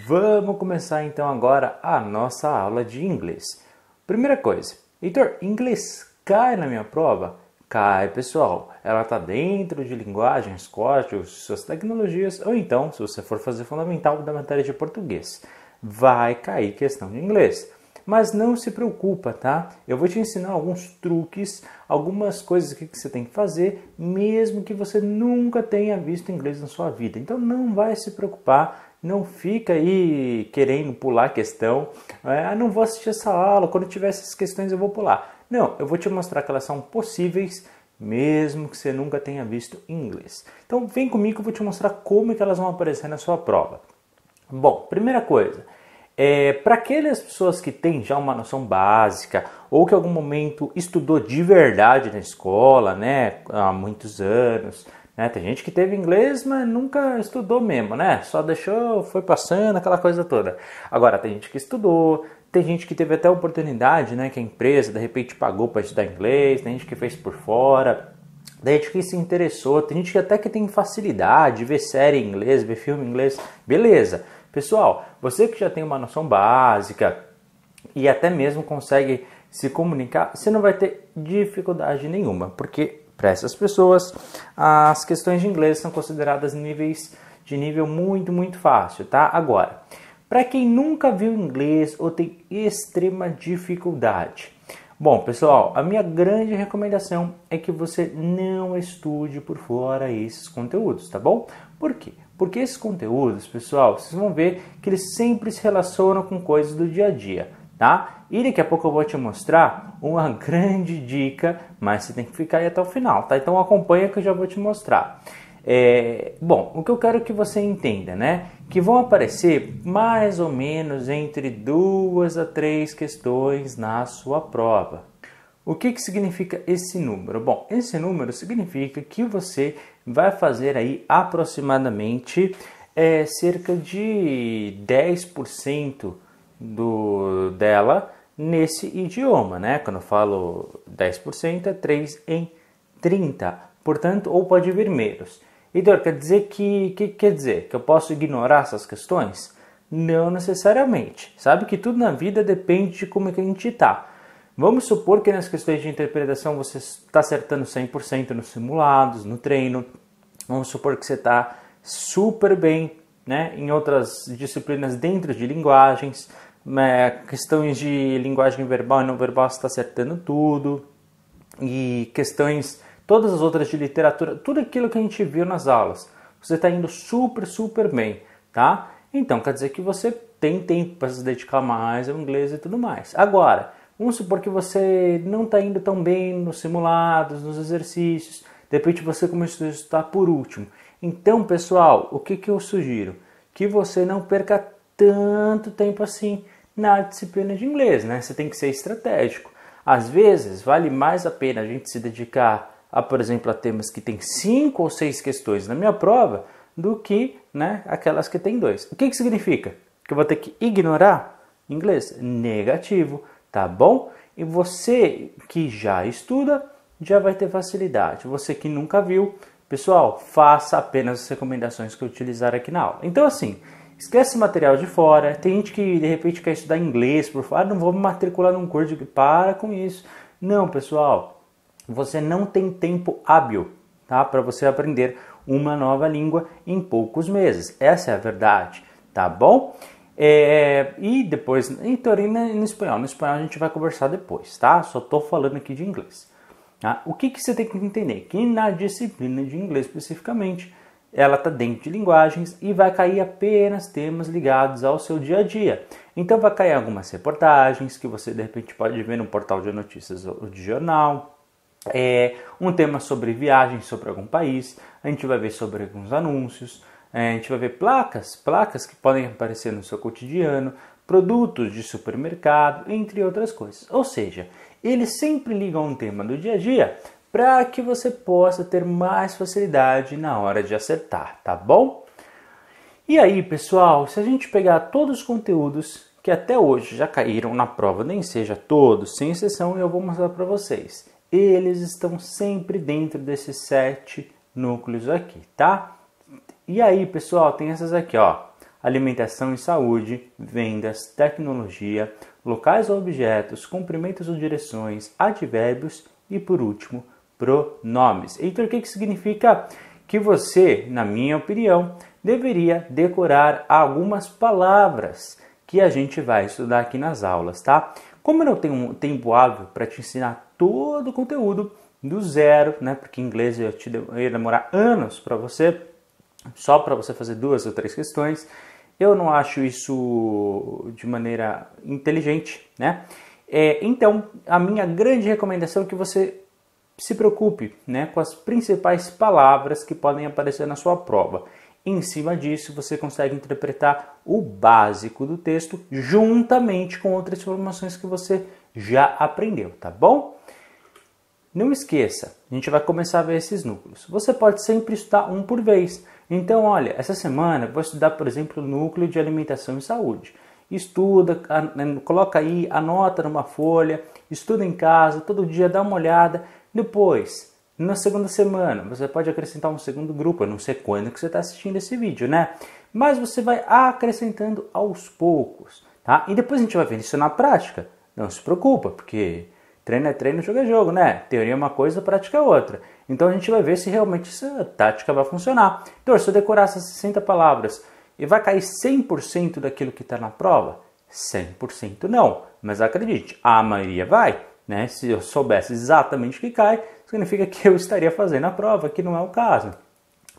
Vamos começar então agora a nossa aula de inglês. Primeira coisa, Heitor, inglês cai na minha prova? Cai, pessoal. Ela está dentro de linguagens, códigos, suas tecnologias, ou então, se você for fazer fundamental da matéria de português, vai cair questão de inglês. Mas não se preocupa, tá? Eu vou te ensinar alguns truques, algumas coisas que você tem que fazer, mesmo que você nunca tenha visto inglês na sua vida. Então não vai se preocupar, não fica aí querendo pular a questão. Não vou assistir essa aula, quando tiver essas questões eu vou pular. Não, eu vou te mostrar que elas são possíveis, mesmo que você nunca tenha visto inglês. Então vem comigo que eu vou te mostrar como é que elas vão aparecer na sua prova. Bom, primeira coisa. Para aquelas pessoas que têm já uma noção básica ou que em algum momento estudou de verdade na escola, né, há muitos anos, né, tem gente que teve inglês, mas nunca estudou mesmo, né, só deixou, foi passando, aquela coisa toda. Agora, tem gente que estudou, tem gente que teve até oportunidade, né, que a empresa de repente pagou para estudar inglês, tem gente que fez por fora. Tem gente que se interessou, tem gente que até que tem facilidade, ver série em inglês, ver filme em inglês, beleza. Pessoal, você que já tem uma noção básica e até mesmo consegue se comunicar, você não vai ter dificuldade nenhuma, porque para essas pessoas as questões de inglês são consideradas de nível muito fácil, tá? Agora, para quem nunca viu inglês ou tem extrema dificuldade, bom, pessoal, a minha grande recomendação é que você não estude por fora esses conteúdos, tá bom? Por quê? Porque esses conteúdos, pessoal, vocês vão ver que eles sempre se relacionam com coisas do dia a dia, tá? E daqui a pouco eu vou te mostrar uma grande dica, mas você tem que ficar aí até o final, tá? Então acompanha que eu já vou te mostrar. Bom, o que eu quero que você entenda, né? Que vão aparecer mais ou menos entre 2 a 3 questões na sua prova. O que significa esse número? Bom, esse número significa que você vai fazer aí aproximadamente cerca de 10% dela nesse idioma, né? Quando eu falo 10% é 3 em 30, portanto, ou pode vir menos. Heitor, quer dizer que quer dizer? Que eu posso ignorar essas questões? Não necessariamente. Sabe que tudo na vida depende de como é que a gente está. Vamos supor que nas questões de interpretação você está acertando 100% nos simulados, no treino. Vamos supor que você está super bem, né, em outras disciplinas dentro de linguagens. Questões de linguagem verbal e não verbal você está acertando tudo. E questões, todas as outras de literatura, tudo aquilo que a gente viu nas aulas. Você está indo super bem, tá? Então quer dizer que você tem tempo para se dedicar mais ao inglês e tudo mais. Agora, vamos supor que você não está indo tão bem nos simulados, nos exercícios. De repente você começou a estudar por último. Então, pessoal, o que eu sugiro? Que você não perca tanto tempo assim na disciplina de inglês, né? Você tem que ser estratégico. Às vezes, vale mais a pena a gente se dedicar a, por exemplo, a temas que tem 5 ou 6 questões na minha prova do que, né, aquelas que tem 2. O que significa? Que eu vou ter que ignorar inglês? Negativo. Tá bom? E você que já estuda, já vai ter facilidade. Você que nunca viu, pessoal, faça apenas as recomendações que eu utilizar aqui na aula. Então assim, esquece material de fora. Tem gente que de repente quer estudar inglês por fora, não vou me matricular num curso, para com isso. Não, pessoal, você não tem tempo hábil, tá? Para você aprender uma nova língua em poucos meses. Essa é a verdade, tá bom? E depois, em teoria, no espanhol a gente vai conversar depois, tá? Só estou falando aqui de inglês, tá? O que você tem que entender? Que na disciplina de inglês especificamente, ela está dentro de linguagens e vai cair apenas temas ligados ao seu dia a dia. Então vai cair algumas reportagens que você de repente pode ver no portal de notícias ou de jornal, um tema sobre viagens sobre algum país, a gente vai ver sobre alguns anúncios, a gente vai ver placas que podem aparecer no seu cotidiano, produtos de supermercado, entre outras coisas. Ou seja, eles sempre ligam um tema do dia a dia para que você possa ter mais facilidade na hora de acertar, tá bom? E aí, pessoal, se a gente pegar todos os conteúdos que até hoje já caíram na prova, nem seja todos, sem exceção, eu vou mostrar para vocês. Eles estão sempre dentro desses 7 núcleos aqui, tá? E aí, pessoal, tem essas aqui, ó. alimentação e saúde, vendas, tecnologia, locais ou objetos, cumprimentos ou direções, advérbios e, por último, pronomes. Então, o que significa? Que você, na minha opinião, deveria decorar algumas palavras que a gente vai estudar aqui nas aulas, tá? Como eu não tenho um tempo hábil para te ensinar todo o conteúdo do zero, né? Porque em inglês eu ia demorar anos para você, só para você fazer 2 ou 3 questões. Eu não acho isso de maneira inteligente, né? Então, a minha grande recomendação é que você se preocupe, né, com as principais palavras que podem aparecer na sua prova. Em cima disso, você consegue interpretar o básico do texto juntamente com outras informações que você já aprendeu, tá bom? Não esqueça, a gente vai começar a ver esses núcleos. Você pode sempre estudar um por vez. Então, olha, essa semana eu vou estudar, por exemplo, o núcleo de alimentação e saúde. Estuda, coloca aí, anota numa folha, estuda em casa, todo dia dá uma olhada. Depois, na segunda semana, você pode acrescentar um segundo grupo. Eu não sei quando que você está assistindo esse vídeo, né? Mas você vai acrescentando aos poucos, tá? E depois a gente vai ver isso na prática. Não se preocupa, porque treino é treino, jogo é jogo, né? Teoria é uma coisa, prática é outra. Então a gente vai ver se realmente essa tática vai funcionar. Então, se eu decorar essas 60 palavras e vai cair 100% daquilo que está na prova? 100% não. Mas acredite, a maioria vai. Né? Se eu soubesse exatamente o que cai, significa que eu estaria fazendo a prova, que não é o caso.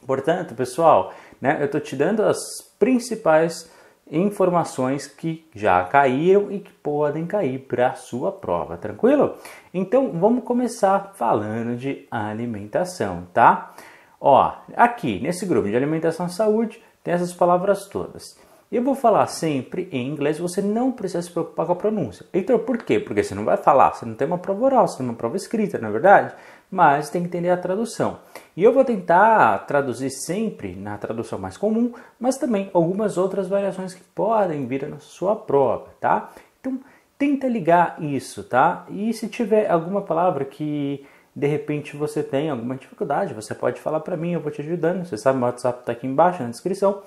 Portanto, pessoal, né, eu estou te dando as principais informações que já caíram e que podem cair para a sua prova, tranquilo? Então, vamos começar falando de alimentação, tá? Ó, aqui nesse grupo de alimentação e saúde tem essas palavras todas. Eu vou falar sempre em inglês, você não precisa se preocupar com a pronúncia. Então, por quê? Porque você não vai falar, você não tem uma prova oral, você tem uma prova escrita, não é verdade? Mas tem que entender a tradução. E eu vou tentar traduzir sempre na tradução mais comum, mas também algumas outras variações que podem vir na sua prova, tá? Então, tenta ligar isso, tá? E se tiver alguma palavra que de repente você tem alguma dificuldade, você pode falar para mim, eu vou te ajudando. Você sabe, meu WhatsApp está aqui embaixo na descrição.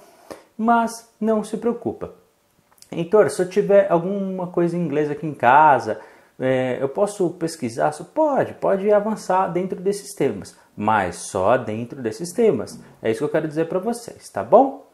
Mas não se preocupa. Heitor, se eu tiver alguma coisa em inglês aqui em casa, eu posso pesquisar? Pode avançar dentro desses temas, mas só dentro desses temas. É isso que eu quero dizer para vocês, tá bom?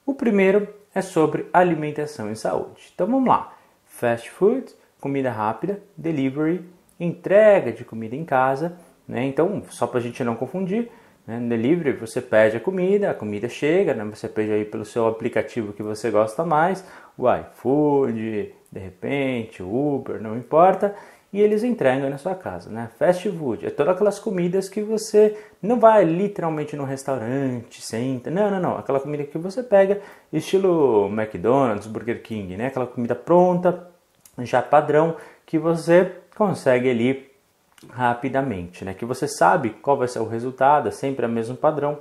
O primeiro é sobre alimentação e saúde. Então vamos lá. Fast food, comida rápida, delivery, entrega de comida em casa, né? Então, só para a gente não confundir, né? No delivery você pede a comida chega, né? Você pede aí pelo seu aplicativo que você gosta mais, o iFood, de repente, o Uber, não importa, e eles entregam na sua casa, né? Fast food é todas aquelas comidas que você não vai literalmente no restaurante, senta, não, aquela comida que você pega, estilo McDonald's, Burger King, né? Aquela comida pronta, já padrão, que você consegue ali rapidamente, né? Que você sabe qual vai ser o resultado, é sempre o mesmo padrão.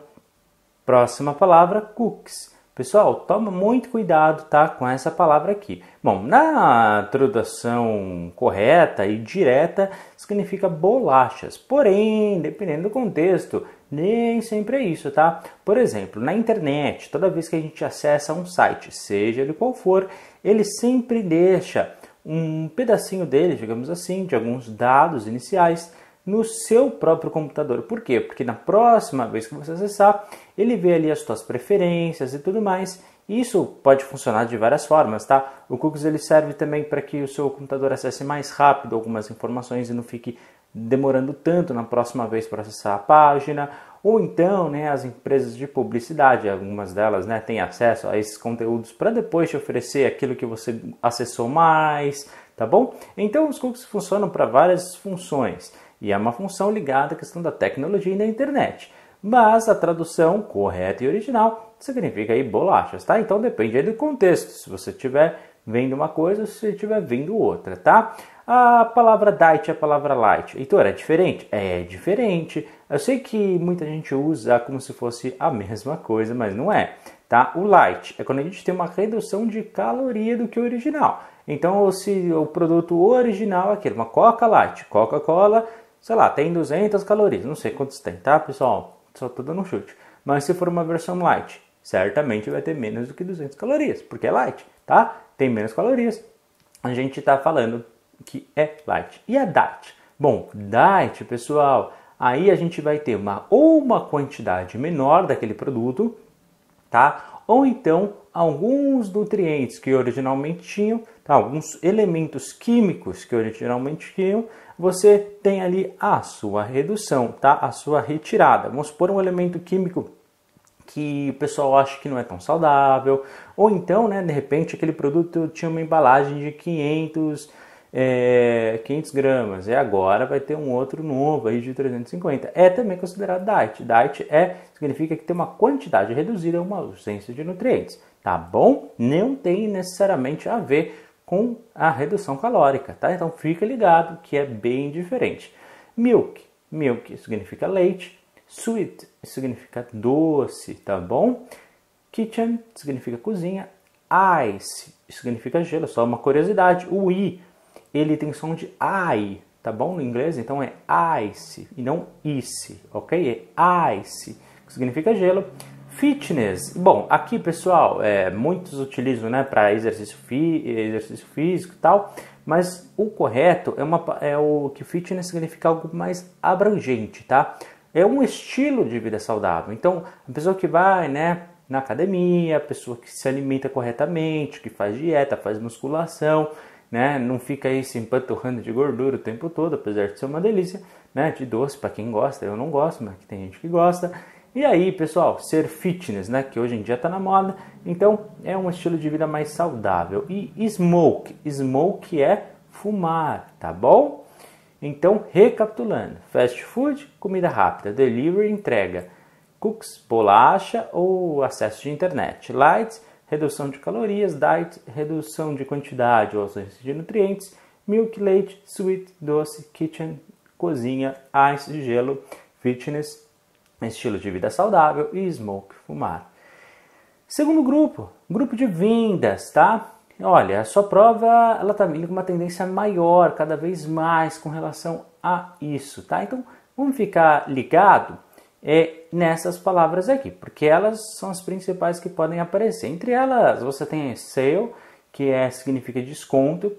Próxima palavra, cookies. Pessoal, toma muito cuidado, tá, com essa palavra aqui. Bom, na tradução correta e direta, significa bolachas. Porém, dependendo do contexto, nem sempre é isso, tá? Por exemplo, na internet, toda vez que a gente acessa um site, seja ele qual for, ele sempre deixa um pedacinho dele, digamos assim, de alguns dados iniciais no seu próprio computador. Por quê? Porque na próxima vez que você acessar, ele vê ali as suas preferências e tudo mais. Isso pode funcionar de várias formas, tá? O cookies ele serve também para que o seu computador acesse mais rápido algumas informações e não fique demorando tanto na próxima vez para acessar a página. Ou então, né, as empresas de publicidade, algumas delas, né, têm acesso a esses conteúdos para depois te oferecer aquilo que você acessou mais, tá bom? Então os cookies funcionam para várias funções e é uma função ligada à questão da tecnologia e da internet. Mas a tradução correta e original significa aí bolachas, tá? Então depende aí do contexto, se você estiver vendo uma coisa ou se você estiver vendo outra, tá? A palavra diet e a palavra light. Heitor, é diferente? É diferente. Eu sei que muita gente usa como se fosse a mesma coisa, mas não é, tá? O light é quando a gente tem uma redução de caloria do que o original. Então, se o produto original é aquele, uma Coca Light, Coca-Cola, sei lá, tem 200 calorias. Não sei quantos tem, tá, pessoal? Só tô dando um chute. Mas se for uma versão light, certamente vai ter menos do que 200 calorias, porque é light, tá? Tem menos calorias, a gente está falando que é light. E a diet? Bom, diet, pessoal, aí a gente vai ter uma quantidade menor daquele produto, tá? Ou então alguns nutrientes que originalmente tinham, tá? Alguns elementos químicos que originalmente tinham, você tem ali a sua redução, tá? A sua retirada. Vamos supor um elemento químico que o pessoal acha que não é tão saudável, ou então, né, de repente, aquele produto tinha uma embalagem de 500 gramas, e agora vai ter um outro novo aí de 350. É também considerado diet. Diet significa que tem uma quantidade reduzida, uma ausência de nutrientes, tá bom? Não tem necessariamente a ver com a redução calórica, tá? Então fica ligado que é bem diferente. Milk significa leite. Sweet significa doce, tá bom? Kitchen significa cozinha. Ice significa gelo, só uma curiosidade. O I, ele tem som de I, tá bom? No inglês, então é ice e não ice, ok? É ice, que significa gelo. Fitness, bom, aqui pessoal, muitos utilizam, né, para exercício físico e tal, mas o correto é o que fitness significa algo mais abrangente, tá? É um estilo de vida saudável. Então, a pessoa que vai, né, na academia, a pessoa que se alimenta corretamente, que faz dieta, faz musculação, né, não fica aí se empanturrando de gordura o tempo todo, apesar de ser uma delícia, né, de doce para quem gosta. Eu não gosto, mas tem gente que gosta. E aí, pessoal, ser fitness, né, que hoje em dia está na moda, então é um estilo de vida mais saudável. E smoke é fumar, tá bom? Então, recapitulando, fast food, comida rápida, delivery, entrega, cookies, bolacha ou acesso de internet, light, redução de calorias, diet, redução de quantidade ou ausência de nutrientes, milk, leite, sweet, doce, kitchen, cozinha, ice, gelo, fitness, estilo de vida saudável e smoke, fumar. Segundo grupo de vendas, tá? Olha, a sua prova ela está vindo com uma tendência maior, cada vez mais com relação a isso, tá? Então, vamos ficar ligado nessas palavras aqui, porque elas são as principais que podem aparecer. Entre elas, você tem sale, que significa desconto,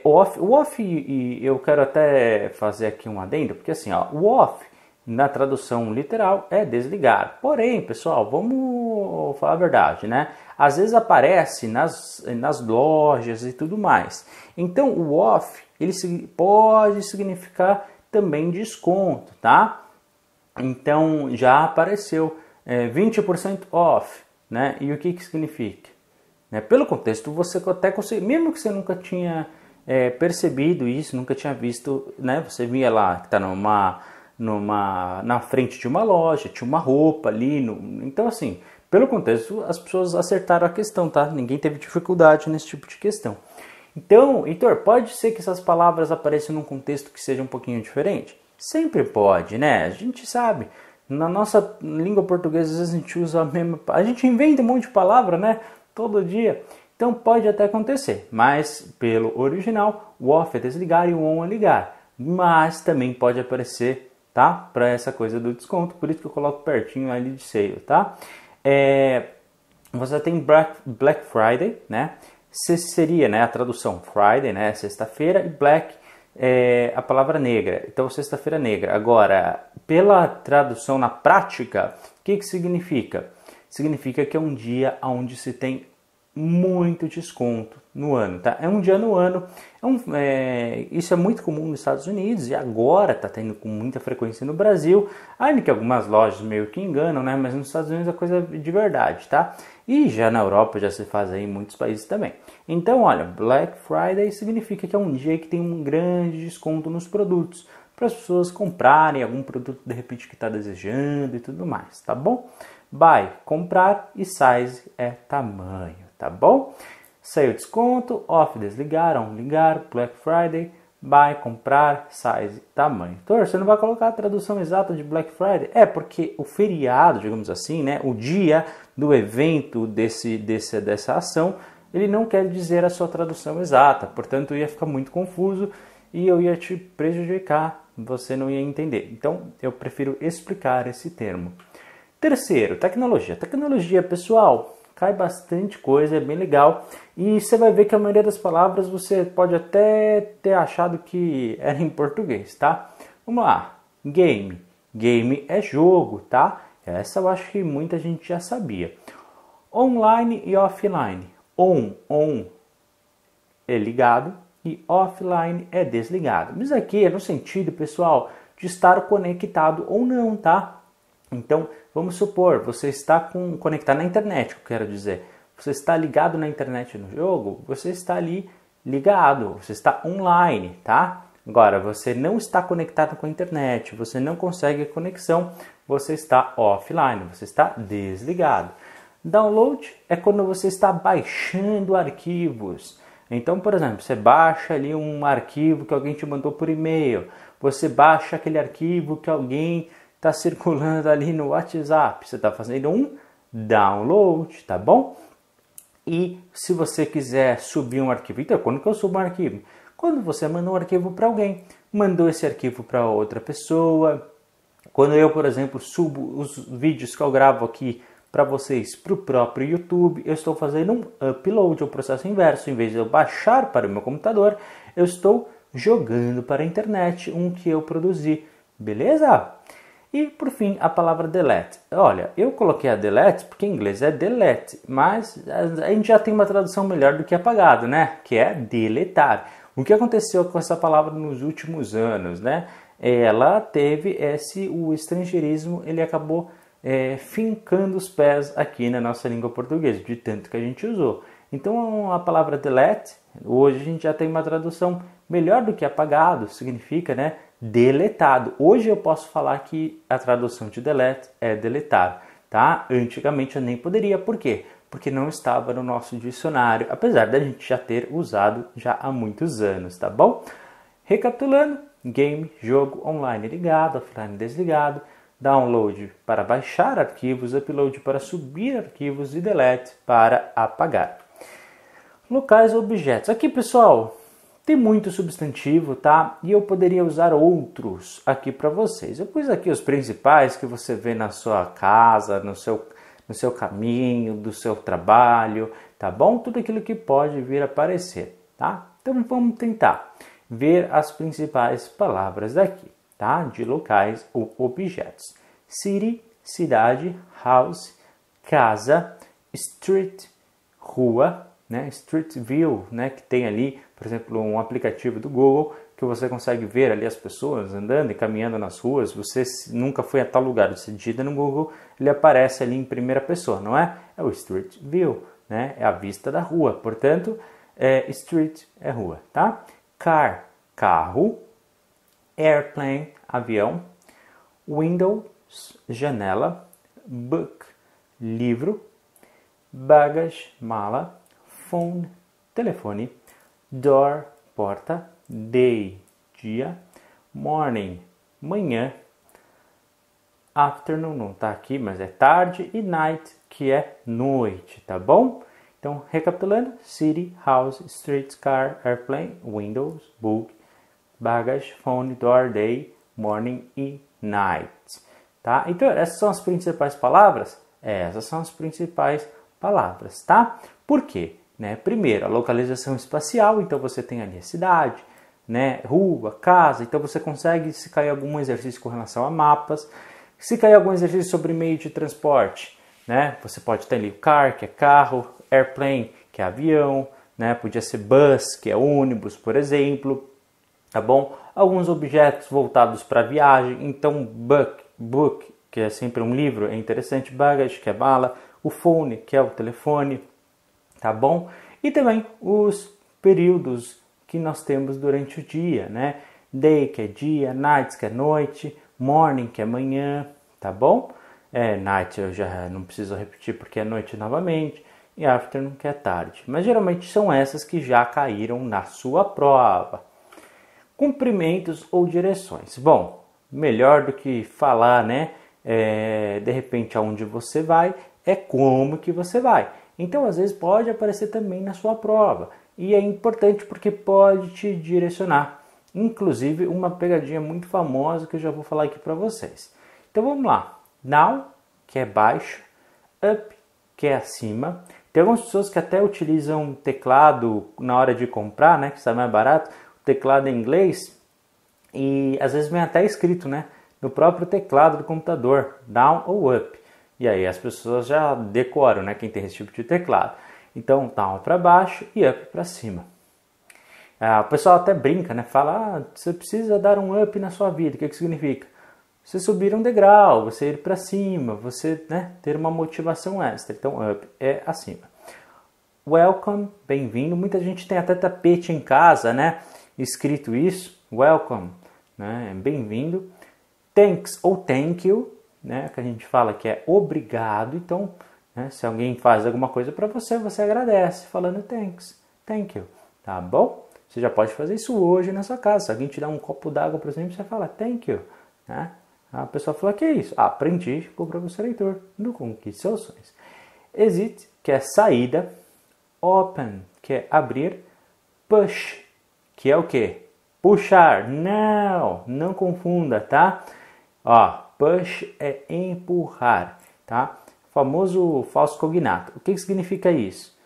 off. O off, e eu quero até fazer aqui um adendo, porque assim, ó, o off, na tradução literal, é desligar. Porém, pessoal, vamos falar a verdade, né? Às vezes aparece nas lojas e tudo mais. Então, o off, ele pode significar também desconto, tá? Então, já apareceu 20% off, né? E o que significa? Pelo contexto, você até consegue, mesmo que você nunca tinha percebido isso, nunca tinha visto, né? Você via lá que está na frente de uma loja, tinha uma roupa ali. Então, assim, pelo contexto, as pessoas acertaram a questão, tá? Ninguém teve dificuldade nesse tipo de questão. Então, Heitor, pode ser que essas palavras apareçam num contexto que seja um pouquinho diferente? Sempre pode, né? A gente sabe. Na nossa língua portuguesa, às vezes a gente usa a mesma... A gente inventa um monte de palavra, né? Todo dia. Então, pode até acontecer. Mas, pelo original, o off é desligar e o on é ligar. Mas também pode aparecer, tá? Para essa coisa do desconto, por isso que eu coloco pertinho ali de sale, tá? Você tem Black Friday, né? Seria, né, a tradução Friday, né, sexta-feira, e Black a palavra negra, então sexta-feira negra. Agora, pela tradução na prática, o que significa? Significa que é um dia onde se tem muito desconto no ano, tá? É um dia no ano. Isso é muito comum nos Estados Unidos e agora está tendo com muita frequência no Brasil, ainda que algumas lojas meio que enganam, né? Mas nos Estados Unidos é coisa de verdade, tá? E já na Europa já se faz aí em muitos países também. Então, olha, Black Friday significa que é um dia que tem um grande desconto nos produtos, para as pessoas comprarem algum produto de repente que está desejando e tudo mais, tá bom? Buy, comprar, e size é tamanho, tá bom? Sale, desconto, off, desligar, on, ligar, Black Friday, buy, comprar, size, tamanho. Então, você não vai colocar a tradução exata de Black Friday? Porque o feriado, digamos assim, né, o dia do evento dessa ação, ele não quer dizer a sua tradução exata, portanto ia ficar muito confuso e eu ia te prejudicar, você não ia entender. Então, eu prefiro explicar esse termo. Terceiro, tecnologia. Tecnologia, pessoal, cai bastante coisa, é bem legal. E você vai ver que a maioria das palavras você pode até ter achado que era em português, tá? Vamos lá. Game. Game é jogo, tá? Essa eu acho que muita gente já sabia. Online e offline. On é ligado e offline é desligado. Mas aqui é no sentido, pessoal, de estar conectado ou não, tá? Então, vamos supor, você está conectado na internet, eu quero dizer. Você está ligado na internet no jogo, você está ali ligado, você está online, tá? Agora, você não está conectado com a internet, você não consegue a conexão, você está offline, você está desligado. Download é quando você está baixando arquivos. Então, por exemplo, você baixa ali um arquivo que alguém te mandou por e-mail, você baixa aquele arquivo que alguém está circulando ali no WhatsApp, você está fazendo um download, tá bom? E se você quiser subir um arquivo, então quando que eu subo um arquivo? Quando você manda um arquivo para alguém, mandou esse arquivo para outra pessoa. Quando eu, por exemplo, subo os vídeos que eu gravo aqui para vocês para o próprio YouTube, eu estou fazendo um upload, o processo inverso. Em vez de eu baixar para o meu computador, eu estou jogando para a internet um que eu produzi. Beleza? E por fim, a palavra delete. Olha, eu coloquei a delete porque em inglês é delete, mas a gente já tem uma tradução melhor do que apagado, né? Que é deletar. O que aconteceu com essa palavra nos últimos anos, né? Ela teve o estrangeirismo, ele acabou fincando os pés aqui na nossa língua portuguesa, de tanto que a gente usou. Então a palavra delete, hoje a gente já tem uma tradução melhor do que apagado, significa, né, deletado. Hoje eu posso falar que a tradução de delete é deletar, tá? Antigamente eu nem poderia, por quê? Porque não estava no nosso dicionário, apesar da gente já ter usado já há muitos anos, tá bom? Recapitulando, game, jogo, online ligado, offline desligado, download para baixar arquivos, upload para subir arquivos e delete para apagar. Locais ou objetos. Aqui, pessoal, tem muito substantivo, tá? E eu poderia usar outros aqui para vocês. Eu pus aqui os principais que você vê na sua casa, no seu caminho, do seu trabalho, tá bom? Tudo aquilo que pode vir a aparecer, tá? Então vamos tentar ver as principais palavras daqui, tá? De locais ou objetos. City, cidade, house, casa, street, rua, né? Street View, né? Que tem ali, por exemplo, um aplicativo do Google que você consegue ver ali as pessoas andando e caminhando nas ruas. Você nunca foi a tal lugar, você digita no Google, ele aparece ali em primeira pessoa, não é? É o Street View, né? É a vista da rua, portanto, street é rua, tá? Car, carro, airplane, avião, windows, janela, book, livro, baggage, mala, phone, telefone, door, porta, day, dia, morning, manhã, afternoon, não está aqui, mas é tarde, e night, que é noite, tá bom? Então, recapitulando, city, house, street, car, airplane, windows, book, baggage, phone, door, day, morning e night, tá? Então, essas são as principais palavras? Essas são as principais palavras, tá? Por quê? Né? Primeiro, a localização espacial, então você tem ali a cidade, né? Rua, casa, então você consegue, se cair algum exercício com relação a mapas, se cair algum exercício sobre meio de transporte, né? Você pode ter ali o car, que é carro, airplane, que é avião, né? Podia ser bus, que é ônibus, por exemplo, tá bom? Alguns objetos voltados para viagem, então book, que é sempre um livro, é interessante, baggage, que é mala, o phone, que é o telefone, tá bom? E também os períodos que nós temos durante o dia, né? Day, que é dia, night, que é noite, morning, que é manhã, tá bom? Night eu já não preciso repetir porque é noite novamente, e afternoon, que é tarde. Mas geralmente são essas que já caíram na sua prova. Cumprimentos ou direções. Bom, melhor do que falar, né? De repente aonde você vai, é como que você vai. Então, às vezes, pode aparecer também na sua prova. E é importante porque pode te direcionar. Inclusive, uma pegadinha muito famosa que eu já vou falar aqui para vocês. Então, vamos lá. Now, que é baixo, up, que é acima. Tem algumas pessoas que até utilizam teclado na hora de comprar, né, que está mais barato, o teclado em inglês, e às vezes vem até escrito, né, no próprio teclado do computador, down ou up. E aí as pessoas já decoram, né, quem tem esse tipo de teclado. Então, down para baixo e up para cima. O pessoal até brinca, né, fala, você precisa dar um up na sua vida. O que significa? Você subir um degrau, você ir para cima, você, né, ter uma motivação extra. Então, up é acima. Welcome, bem-vindo. Muita gente tem até tapete em casa, né, escrito isso. Welcome, né, bem-vindo. Thanks ou thank you, né, que a gente fala que é obrigado. Então, né, se alguém faz alguma coisa para você, você agradece falando thanks, thank you, tá bom? Você já pode fazer isso hoje na sua casa. Se alguém te dá um copo d'água, por exemplo, você fala thank you, né? A pessoa fala, que é isso? Aprendi com o professor Heitor no Conquiste Seus Sonhos. Exit, que é saída. Open, que é abrir. Push, que é o quê? Puxar. Não confunda, tá? Ó, push é empurrar, tá? Famoso falso cognato. O que significa isso?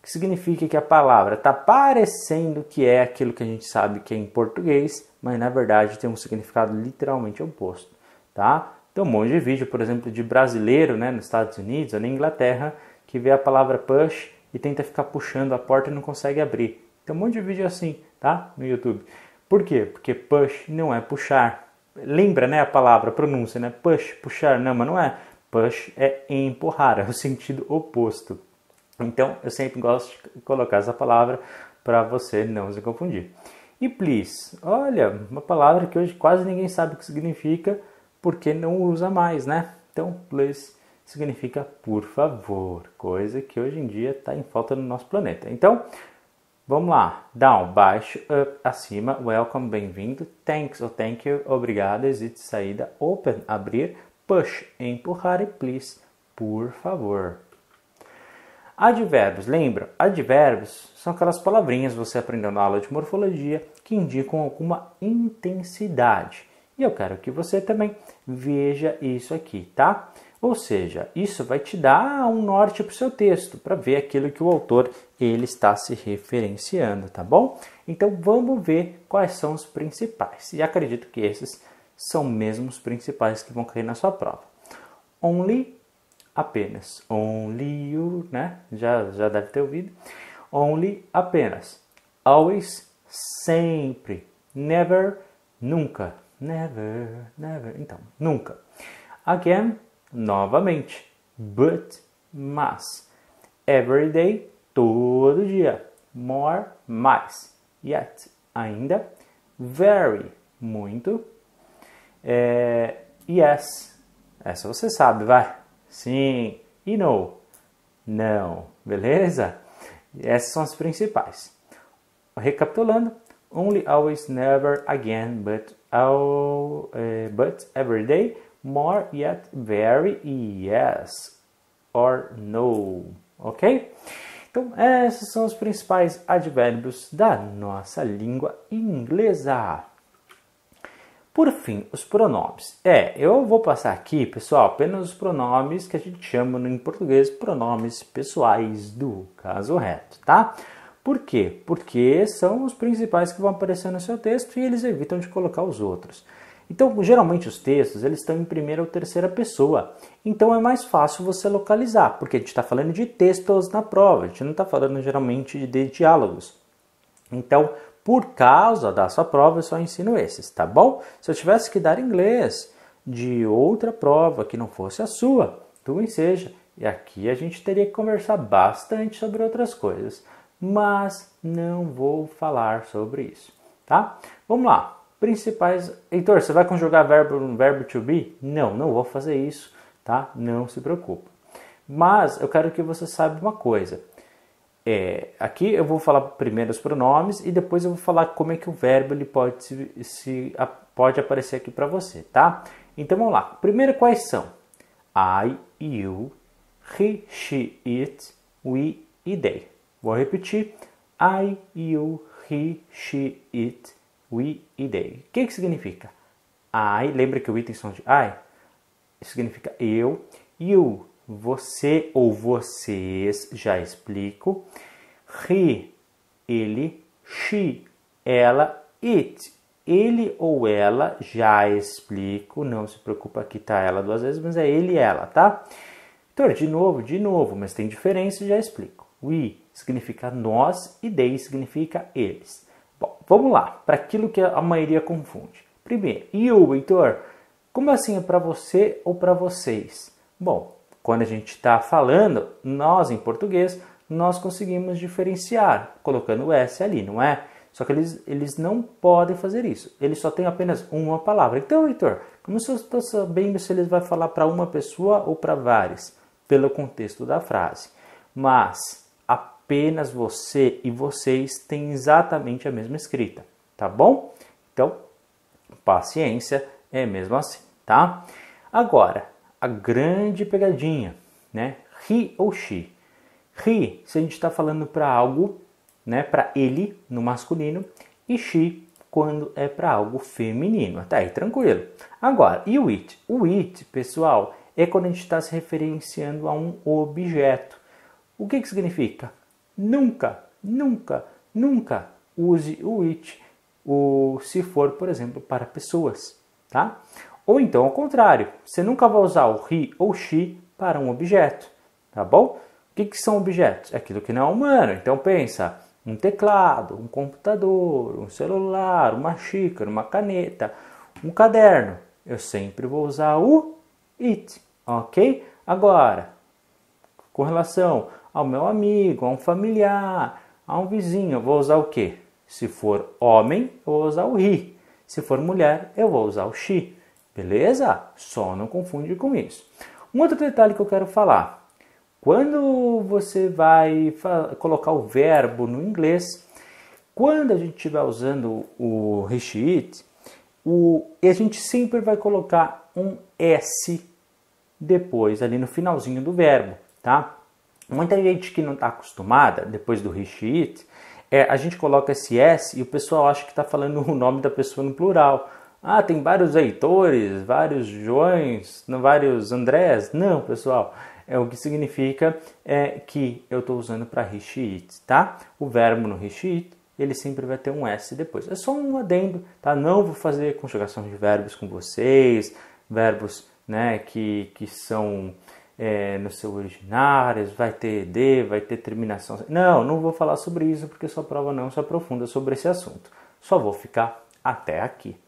Que significa que a palavra está parecendo que é aquilo que a gente sabe que é em português, mas na verdade tem um significado literalmente oposto, tá? Tem um monte de vídeo, por exemplo, de brasileiro, né, nos Estados Unidos ou na Inglaterra, que vê a palavra push e tenta ficar puxando a porta e não consegue abrir. Tem um monte de vídeo assim, tá? No YouTube. Por quê? Porque push não é puxar. Lembra, né, a palavra, a pronúncia, né? Push, puxar, não, mas não é. Push é empurrar, é o sentido oposto. Então, eu sempre gosto de colocar essa palavra para você não se confundir. E please, olha, uma palavra que hoje quase ninguém sabe o que significa, porque não usa mais, né? Então, please significa por favor, coisa que hoje em dia está em falta no nosso planeta. Então, vamos lá. Down, baixo, up, acima, welcome, bem-vindo, thanks ou thank you, obrigado, exit, saída, open, abrir, push, empurrar e please, por favor. Advérbios, lembra? Advérbios são aquelas palavrinhas que você aprendeu na aula de morfologia que indicam alguma intensidade. E eu quero que você também veja isso aqui, tá? Ou seja, isso vai te dar um norte para o seu texto, para ver aquilo que o autor ele está se referenciando, tá bom? Então vamos ver quais são os principais. E acredito que esses são mesmo os principais que vão cair na sua prova. Only, apenas. Only you, né? Já deve ter ouvido. Only, apenas. Always, sempre. Never, nunca. Never, never. Então, nunca. Again, novamente. But, mas. Every day, todo dia. More, mais. Yet, ainda. Very, muito. Yes, essa você sabe, vai. Sim. E no? Não. Beleza? Essas são as principais. Recapitulando. Only, always, never, again, but every day, more, yet, very, yes, or no. Ok? Então, esses são os principais advérbios da nossa língua inglesa. Por fim, os pronomes. Eu vou passar aqui, pessoal, apenas os pronomes que a gente chama em português pronomes pessoais do caso reto, tá? Por quê? Porque são os principais que vão aparecer no seu texto e eles evitam de colocar os outros. Então, geralmente os textos eles estão em primeira ou terceira pessoa. Então é mais fácil você localizar, porque a gente está falando de textos na prova, a gente não está falando geralmente de diálogos. Então, por causa da sua prova, eu só ensino esses, tá bom? Se eu tivesse que dar inglês de outra prova que não fosse a sua, tudo seja. E aqui a gente teria que conversar bastante sobre outras coisas. Mas não vou falar sobre isso, tá? Vamos lá. Principais... Heitor, você vai conjugar verbo to be? Não vou fazer isso, tá? Não se preocupe. Mas eu quero que você saiba uma coisa. Aqui eu vou falar primeiro os pronomes e depois eu vou falar como é que o verbo ele pode aparecer aqui para você, tá? Então vamos lá. Primeiro, quais são? I, you, he, she, it, we e they. Vou repetir. I, you, he, she, it, we e they. O que significa? I, lembra que o it tem som de I? Isso significa eu. You, você ou vocês, já explico. He, ele. She, ela. It, ele ou ela, já explico. Não se preocupa que tá ela duas vezes, mas é ele e ela, tá? Então, de novo, mas tem diferença, já explico. We significa nós e they significa eles. Bom, vamos lá, para aquilo que a maioria confunde. Primeiro, you, Heitor, como assim é para você ou para vocês? Bom, quando a gente está falando, nós em português, nós conseguimos diferenciar, colocando o S ali, não é? Só que eles não podem fazer isso. Eles só têm apenas uma palavra. Então, Heitor, como eu estou sabendo se eles vão falar para uma pessoa ou para várias? Pelo contexto da frase. Mas apenas você e vocês têm exatamente a mesma escrita, tá bom? Então, paciência, é mesmo assim, tá? Agora, a grande pegadinha, né? He ou she. He, se a gente está falando para algo, né? Para ele, no masculino, e she, quando é para algo feminino. Tá aí, tranquilo. Agora, e o it? O it, pessoal, é quando a gente está se referenciando a um objeto. O que significa? Nunca, nunca, nunca use o it se for, por exemplo, para pessoas, tá? Ou então, ao contrário, você nunca vai usar o he ou she para um objeto, tá bom? O que são objetos? É aquilo que não é humano. Então, pensa, um teclado, um computador, um celular, uma xícara, uma caneta, um caderno. Eu sempre vou usar o it, ok? Agora, com relação ao meu amigo, a um familiar, a um vizinho, eu vou usar o quê? Se for homem, eu vou usar o he. Se for mulher, eu vou usar o she. Beleza? Só não confunde com isso. Um outro detalhe que eu quero falar. Quando você vai colocar o verbo no inglês, quando a gente estiver usando o he, she, it, a gente sempre vai colocar um S depois, ali no finalzinho do verbo, tá? Muita gente que não está acostumada, depois do he, she, it, a gente coloca esse S e o pessoal acha que está falando o nome da pessoa no plural. Ah, tem vários Heitores, vários Joões, vários Andrés. Não, pessoal, o que significa que eu estou usando para he, she, it, tá? O verbo no he, she, it, ele sempre vai ter um S depois. É só um adendo, tá? Não vou fazer conjugação de verbos com vocês, verbos, né, que são no seu originários, vai ter ED, vai ter terminação. Não vou falar sobre isso porque sua prova não se aprofunda sobre esse assunto. Só vou ficar até aqui.